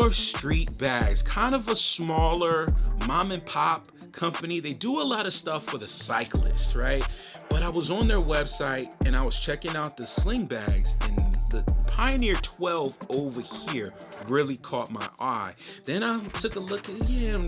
North Street Bags, kind of a smaller mom and pop company. They do a lot of stuff for the cyclists, right? But I was on their website and I was checking out the sling bags, and the Pioneer 12 over here really caught my eye. Then I took a look at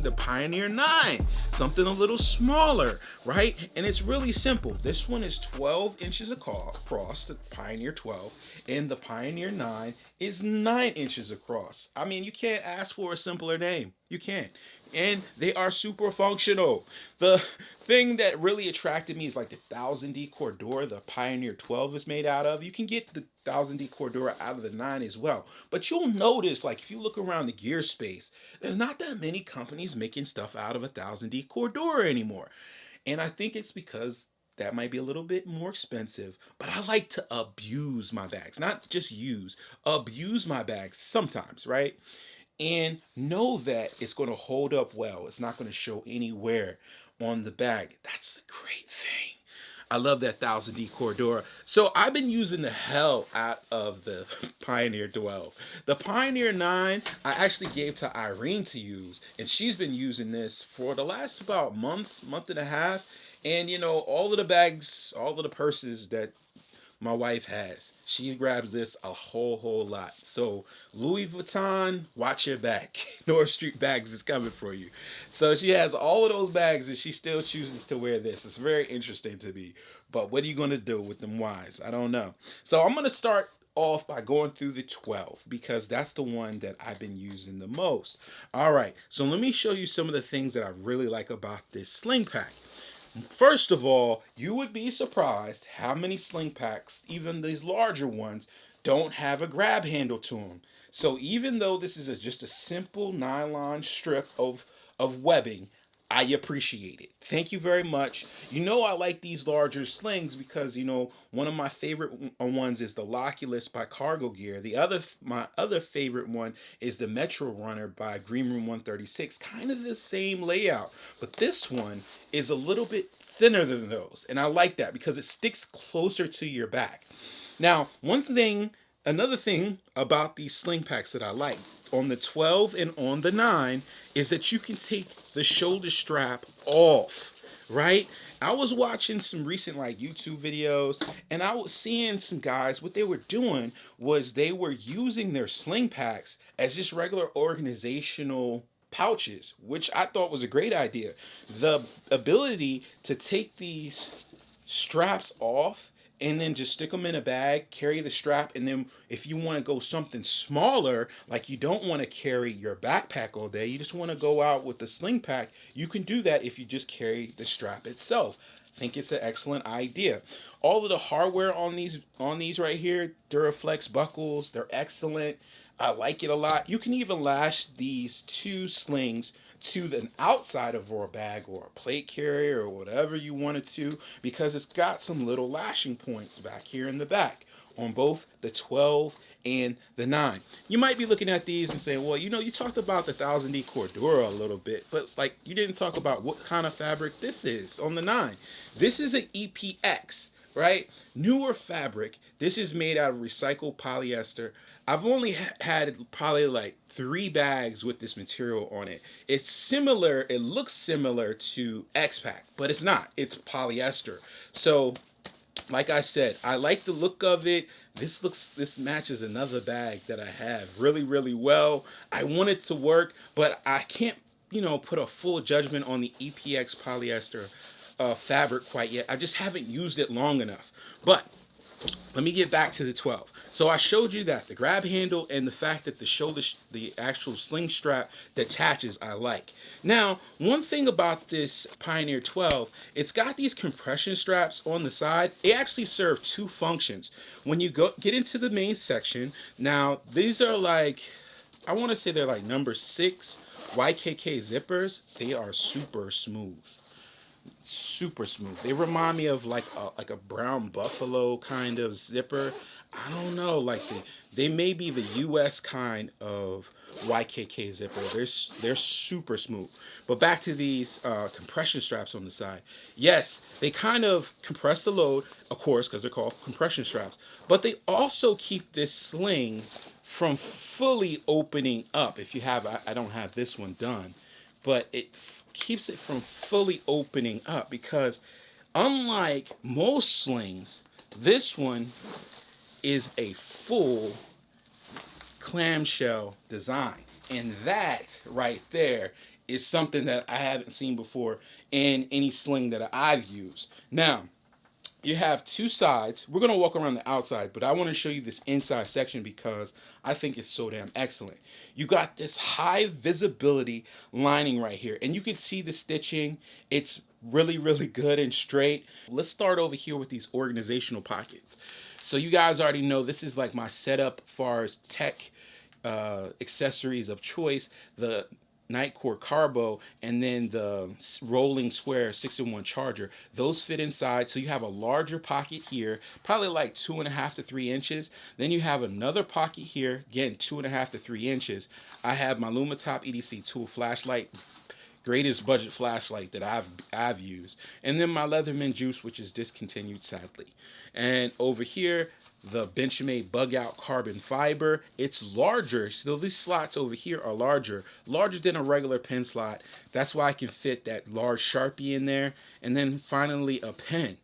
the Pioneer 9, something a little smaller, right? And it's really simple. This one is 12 inches across, the Pioneer 12, and the Pioneer 9 is 9 inches across. I mean, you can't ask for a simpler name. You can't. And they are super functional. The thing that really attracted me is like the 1000D Cordura the Pioneer 12 is made out of. You can get the 1000D Cordura out of the 9 as well. But you'll notice, like, if you look around the gear space, there's not that many companies making stuff out of a 1000D Cordura anymore. And I think it's because that might be a little bit more expensive, but I like to abuse my bags, not just abuse my bags sometimes, right? And know that it's going to hold up well. It's not going to show any wear on the bag. That's the great thing. I love that 1000D Cordura. So I've been using the hell out of the Pioneer 12. The Pioneer 9, I actually gave to Irene to use, and she's been using this for the last about month and a half. And all of the bags, all of the purses that my wife has, she grabs this a whole lot. So Louis Vuitton, watch your back. North Street Bags is coming for you. So she has all of those bags and she still chooses to wear this. It's very interesting to me. But what are you going to do with them wise? I don't know. So I'm going to start off by going through the 12 because that's the one that I've been using the most. All right, so let me show you some of the things that I really like about this sling pack. First of all, you would be surprised how many sling packs, even these larger ones, don't have a grab handle to them. So even though this is just a simple nylon strip of webbing, I appreciate it. Thank you very much. I like these larger slings because one of my favorite ones is the Loculus by Cargo Gear. My other favorite one is the Metro Runner by Green Room 136. Kind of the same layout, but this one is a little bit thinner than those, and I like that because it sticks closer to your back. Now, another thing about these sling packs that I like on the 12 and on the 9 is that you can take the shoulder strap off, right? I was watching some recent YouTube videos, and I was seeing some guys, what they were doing was they were using their sling packs as just regular organizational pouches, which I thought was a great idea. The ability to take these straps off and then just stick them in a bag, carry the strap, and then if you want to go something smaller, like you don't want to carry your backpack all day, you just want to go out with the sling pack, you can do that if you just carry the strap itself. I think it's an excellent idea. All of the hardware on these right here, Duraflex buckles, they're excellent. I like it a lot. You can even lash these two slings to the outside of a bag or a plate carrier or whatever you want it to, because it's got some little lashing points back here in the back on both the 12 and the 9. You might be looking at these and saying, well, you talked about the 1000D Cordura a little bit, but you didn't talk about what kind of fabric this is on the 9. This is an EPX, right? Newer fabric. This is made out of recycled polyester. I've only had probably 3 bags with this material on it. It's similar, it looks similar to X-Pack, but it's not. It's polyester. So, like I said, I like the look of it. This matches another bag that I have really, really well. I want it to work, but I can't, put a full judgment on the EPX polyester fabric quite yet. I just haven't used it long enough. But let me get back to the 12. So I showed you that the grab handle and the fact that the actual sling strap detaches, I like. Now, one thing about this Pioneer 12, it's got these compression straps on the side. They actually serve 2 functions. When you get into the main section, now these are I want to say they're number 6 YKK zippers. They are super smooth. Super smooth. They remind me of like a brown buffalo kind of zipper. I don't know, they may be the US kind of YKK zipper. They're super smooth. But back to these compression straps on the side. Yes, they kind of compress the load, of course, because they're called compression straps. But they also keep this sling from fully opening up. If you have, I don't have this one done, but it keeps it from fully opening up because unlike most slings, this one is a full clamshell design. And that right there is something that I haven't seen before in any sling that I've used. Now, you have two sides. We're going to walk around the outside, but I want to show you this inside section because I think it's so damn excellent. You got this high visibility lining right here, and you can see the stitching. It's really, really good and straight. Let's start over here with these organizational pockets. So you guys already know this is like my setup as far as tech accessories of choice. The Nightcore Carbo, and then the rolling square 6-in-1 charger. Those fit inside, so you have a larger pocket here, probably like 2.5 to 3 inches. Then you have another pocket here, again 2.5 to 3 inches. I have my Lumatop EDC tool flashlight, greatest budget flashlight that I've used, and then my Leatherman juice, which is discontinued sadly. And over here, the Benchmade bug out carbon fiber. It's larger, so these slots over here are larger than a regular pen slot. That's why I can fit that large Sharpie in there. And then finally a pen.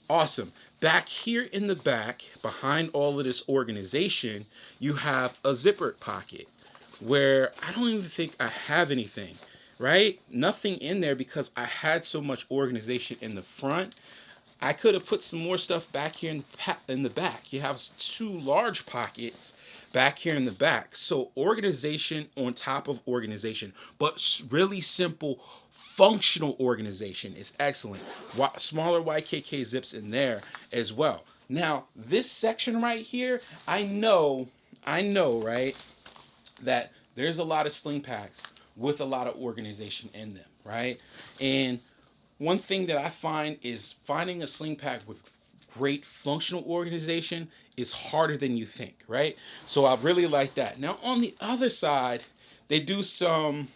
Awesome. Back here in the back, behind all of this organization, you have a zippered pocket where I don't even think I have anything, right? Nothing in there because I had so much organization in the front. I could have put some more stuff back here in the back. You have two large pockets back here in the back. So organization on top of organization, but really simple functional organization is excellent. Smaller YKK zips in there as well. Now, this section right here, I know, right, that there's a lot of sling packs with a lot of organization in them, right? And one thing that I find is finding a sling pack with great functional organization is harder than you think, right? So I really like that. Now, on the other side, they do some,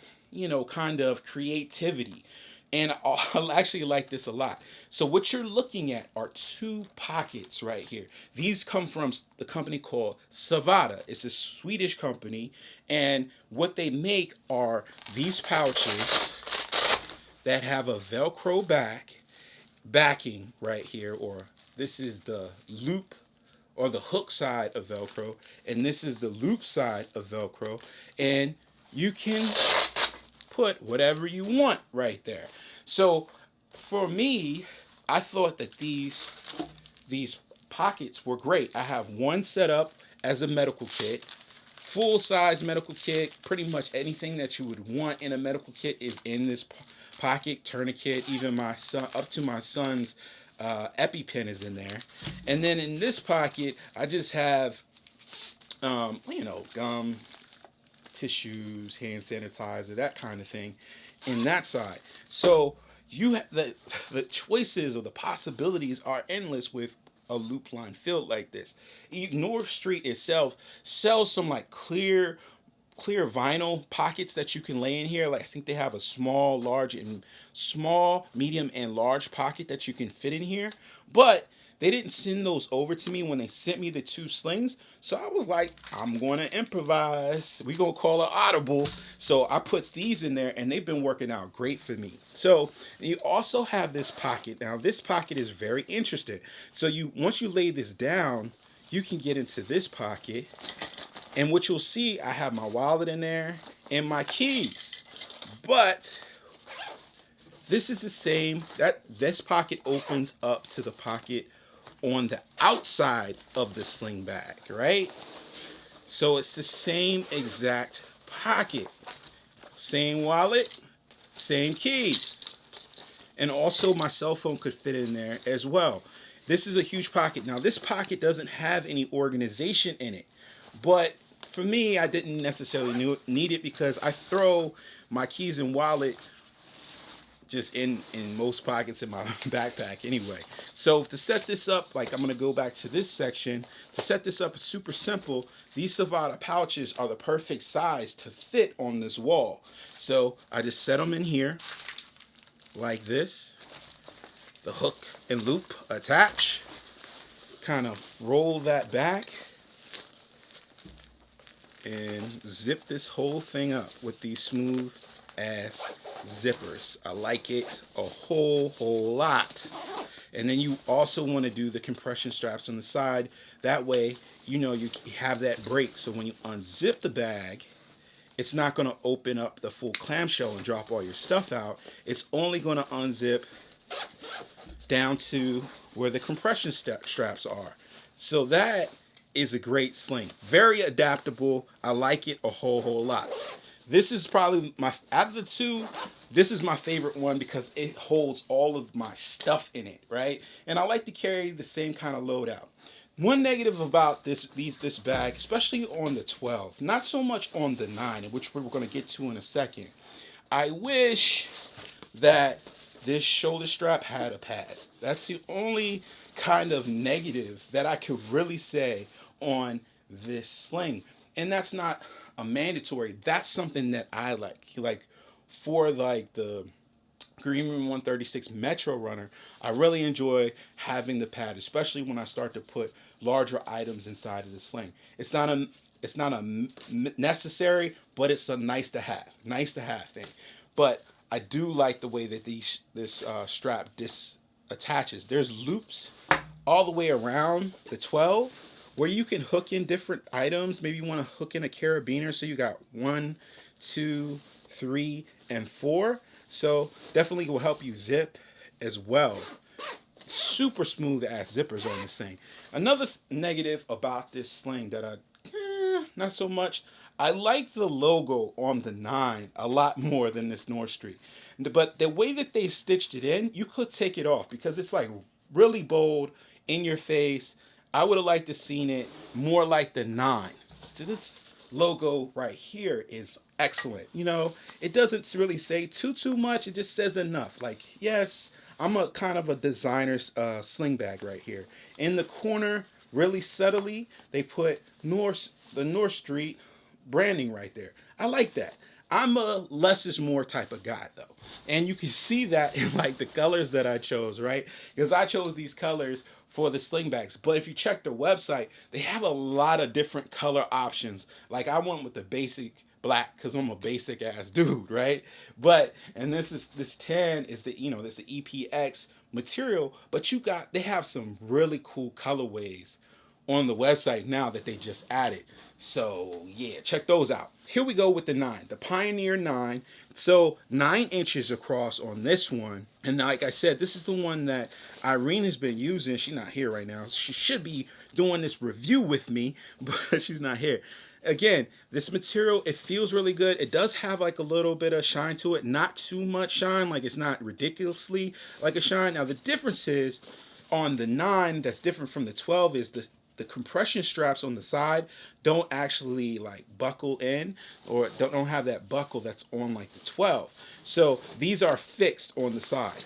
kind of creativity. And I actually like this a lot. So what you're looking at are two pockets right here. These come from the company called Savada. It's a Swedish company. And what they make are these pouches that have a Velcro backing right here, or this is the loop or the hook side of Velcro, and this is the loop side of Velcro, and you can put whatever you want right there. So for me, I thought that these pockets were great. I have one set up as a medical kit, full size medical kit. Pretty much anything that you would want in a medical kit is in this pocket. Tourniquet, even my son, up to my son's EpiPen is in there. And then in this pocket, I just have, gum, tissues, hand sanitizer, that kind of thing in that side. So you have the choices or the possibilities are endless with a loop line filled like this. North Street itself sells some like clear vinyl pockets that you can lay in here. Like I think they have a small, medium, and large pocket that you can fit in here. But they didn't send those over to me when they sent me the two slings. So I was like, I'm going to improvise. We're going to call it audible. So I put these in there and they've been working out great for me. So you also have this pocket. Now this pocket is very interesting. So once you lay this down, you can get into this pocket. And what you'll see, I have my wallet in there and my keys. But this is the same. This pocket opens up to the pocket on the outside of the sling bag, right? So it's the same exact pocket. Same wallet, same keys. And also my cell phone could fit in there as well. This is a huge pocket. Now this pocket doesn't have any organization in it. But for me, I didn't necessarily need it because I throw my keys and wallet just in most pockets in my backpack anyway. So to set this up, like I'm going to go back to this section. To set this up is super simple. These Savada pouches are the perfect size to fit on this wall. So I just set them in here like this. The hook and loop attach. Kind of roll that back. and zip this whole thing up with these smooth ass zippers. I like it a whole lot. And then you also want to do the compression straps on the side. That way, you know, you have that break. So when you unzip the bag, it's not going to open up the full clamshell and drop all your stuff out. It's only going to unzip down to where the compression straps are. So that is a great sling. Very adaptable. I like it a whole lot. This is probably my, out of the two, this is my favorite one because it holds all of my stuff in it, right? And I like to carry the same kind of load out. One negative about this bag, especially on the 12, not so much on the 9, which we're going to get to in a second. I wish that this shoulder strap had a pad. That's the only kind of negative that I could really say on this sling. And that's not a mandatory. That's something that I like. Like for like the Green Room 136 Metro Runner, I really enjoy having the pad, especially when I start to put larger items inside of the sling. It's not a necessary, but it's a nice to have thing. But I do like the way that this strap attaches. There's loops all the way around the 12 where you can hook in different items. Maybe you want to hook in a carabiner, so you got 1, 2, 3, and 4. So definitely will help you zip as well. Super smooth ass zippers on this thing. Another negative about this sling that not so much. I like the logo on the 9 a lot more than this North Street. But the way that they stitched it in, you could take it off because it's like really bold, in your face. I would have liked to seen it more like the 9. So this logo right here is excellent. You know, it doesn't really say too much. It just says enough. Like, yes, I'm a kind of a designer's sling bag right here. In the corner, really subtly, they put the North Street branding right there. I like that. I'm a less is more type of guy though. And you can see that in like the colors that I chose, right? Because I chose these colors for the sling bags. But if you check their website, they have a lot of different color options. Like I went with the basic black because I'm a basic ass dude, right? But and this 10 is the, you know, this the EPX material, but they have some really cool colorways on the website now that they just added. So yeah, check those out. Here we go with the 9, the Pioneer 9. So 9 inches across on this one. And like I said, this is the one that Irene has been using. She's not here right now. She should be doing this review with me, but she's not here. Again, this material, it feels really good. It does have like a little bit of shine to it. Not too much shine. Like it's not ridiculously like a shine. Now the difference is on the 9 that's different from the 12 is the compression straps on the side don't actually like buckle in or don't have that buckle that's on like the 12. So these are fixed on the side.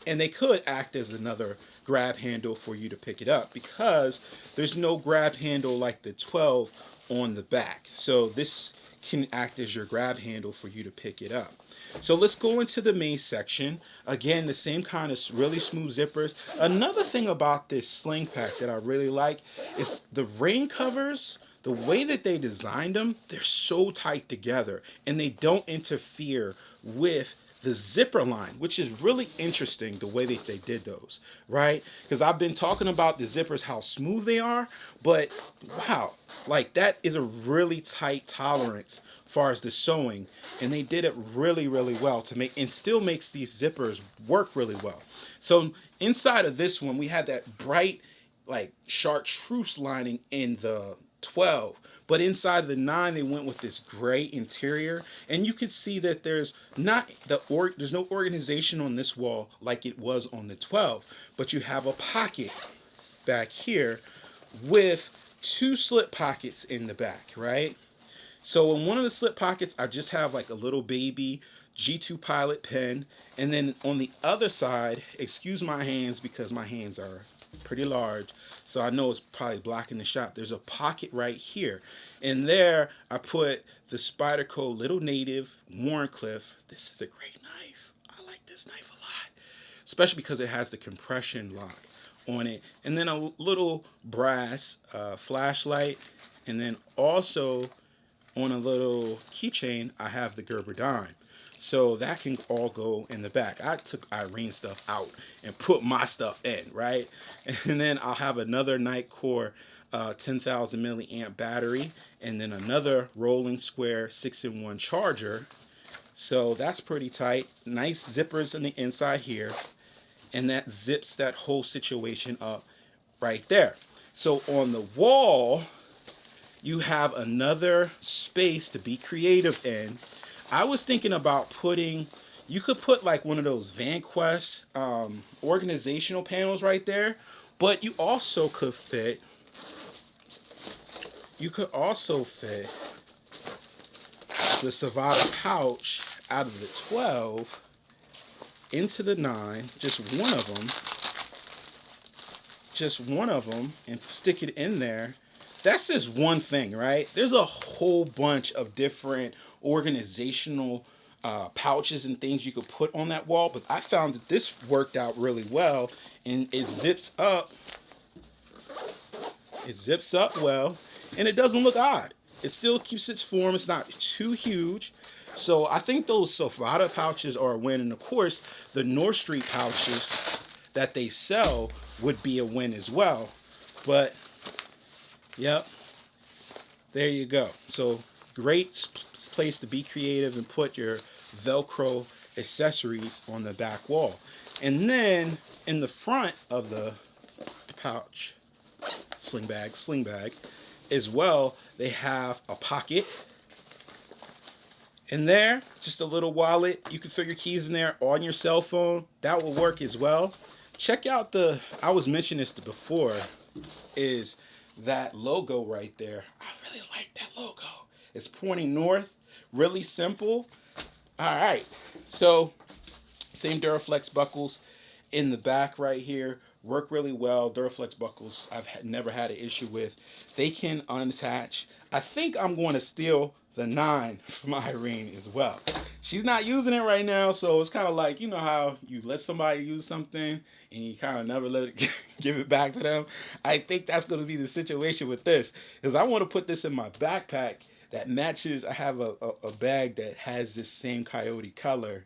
And they could act as another grab handle for you to pick it up because there's no grab handle like the 12 on the back. So this can act as your grab handle for you to pick it up. So let's go into the main section. Again, the same kind of really smooth zippers. Another thing about this sling pack that I really like is the rain covers. The way that they designed them, they're so tight together and they don't interfere with the zipper line, which is really interesting the way that they did those, right? Because I've been talking about the zippers, how smooth they are, but wow, like that is a really tight tolerance as far as the sewing, and they did it really well to make, and still makes these zippers work really well. So inside of this one, we had that bright like chartreuse lining in the 12, but inside the 9 they went with this gray interior, and you could see that there's there's no organization on this wall like it was on the 12, but you have a pocket back here with 2 slip pockets in the back, right? So in one of the slip pockets, I just have like a little baby G2 Pilot pen. And then on the other side, excuse my hands because my hands are pretty large, so I know it's probably blocking the shot. There's a pocket right here. And there I put the Spyderco Little Native Warncliffe. This is a great knife. I like this knife a lot, especially because it has the compression lock on it, and then a little brass flashlight, and then also on a little keychain I have the Gerber dime. So that can all go in the back. I took Irene stuff out and put my stuff in, right? And then I'll have another Nightcore 10,000 milliamp battery, and then another Rolling Square 6-in-1 charger. So that's pretty tight. Nice zippers on the inside here, and that zips that whole situation up right there. So on the wall, you have another space to be creative in. I was thinking about you could put like one of those VanQuest organizational panels right there, but you could also fit the Savata pouch out of the 12 into the 9, just one of them, and stick it in there. That's just one thing, right? There's a whole bunch of different organizational pouches and things you could put on that wall, but I found that this worked out really well, and it zips up well, and it doesn't look odd. It still keeps its form. It's not too huge. So I think those Savata pouches are a win, and of course the North Street pouches that they sell would be a win as well. But yep, there you go. So great place to be creative and put your Velcro accessories on the back wall. And then in the front of the pouch, sling bag as well, they have a pocket in there, just a little wallet. You can throw your keys in there on your cell phone. That will work as well. Check out I was mentioning this before, is that logo right there. I really like that logo. It's pointing north, really simple. All right, so same Duraflex buckles in the back right here. Work really well. Duraflex buckles I've never had an issue with. They can unattach. I think I'm going to steal the 9 from Irene as well. She's not using it right now, so it's kind of like, you know how you let somebody use something and you kind of never let it give it back to them. I think that's going to be the situation with this, because I want to put this in my backpack that matches. I have a bag that has this same coyote color.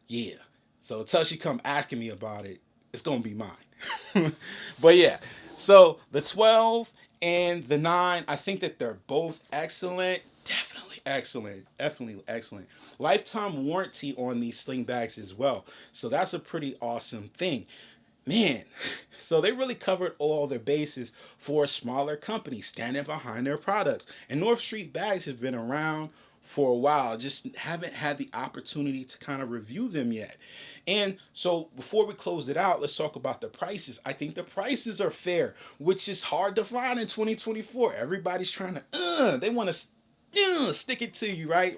Yeah. So until she come asking me about it, it's going to be mine. But yeah, so the 12 and the 9, I think that they're both excellent. Definitely excellent. Lifetime warranty on these sling bags as well. So that's a pretty awesome thing. Man, so they really covered all their bases for a smaller company standing behind their products. And North Street bags have been around for a while, just haven't had the opportunity to kind of review them yet. And so before we close it out, let's talk about the prices. I think the prices are fair, which is hard to find in 2024. Everybody's trying to, they want to stick it to you, right?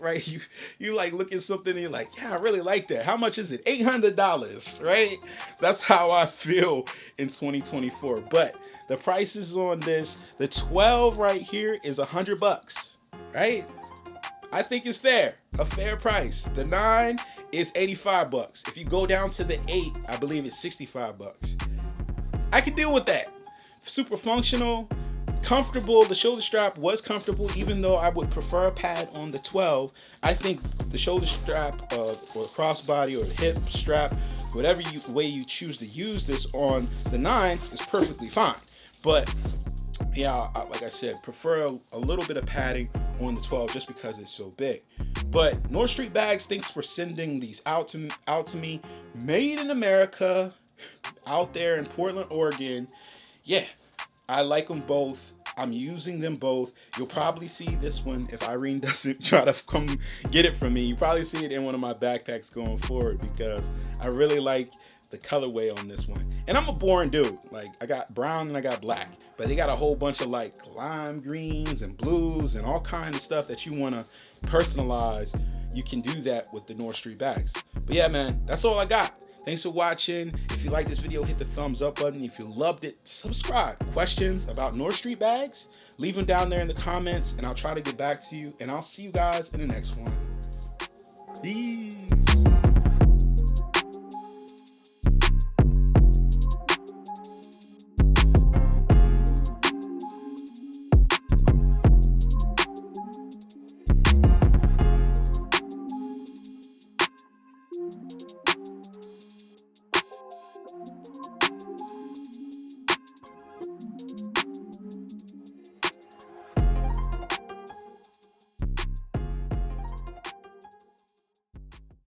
You like look at something and you're like, yeah, I really like that. How much is it? $800, right? That's how I feel in 2024. But the prices on this, the 12 right here is $100, right? I think it's fair, a fair price. The 9 is $85. If you go down to the 8, I believe it's $65. I can deal with that. Super functional, comfortable. The shoulder strap was comfortable, even though I would prefer a pad on the 12. I think the shoulder strap or crossbody or the hip strap, whatever way you choose to use this on the 9 is perfectly fine. But yeah, like I said, prefer a little bit of padding on the 12 just because it's so big. But North Street Bags, thanks for sending these out to me. Made in America, out there in Portland, Oregon. Yeah, I like them both. I'm using them both. You'll probably see this one, if Irene doesn't try to come get it from me, you probably see it in one of my backpacks going forward, because I really like the colorway on this one. And I'm a boring dude. Like, I got brown and I got black, but they got a whole bunch of like lime greens and blues and all kinds of stuff that you want to personalize. You can do that with the North Street bags. But yeah, man, that's all I got. Thanks for watching. If you like this video, hit the thumbs up button. If you loved it, subscribe. Questions about North Street bags, leave them down there in the comments and I'll try to get back to you. And I'll see you guys in the next one. Peace.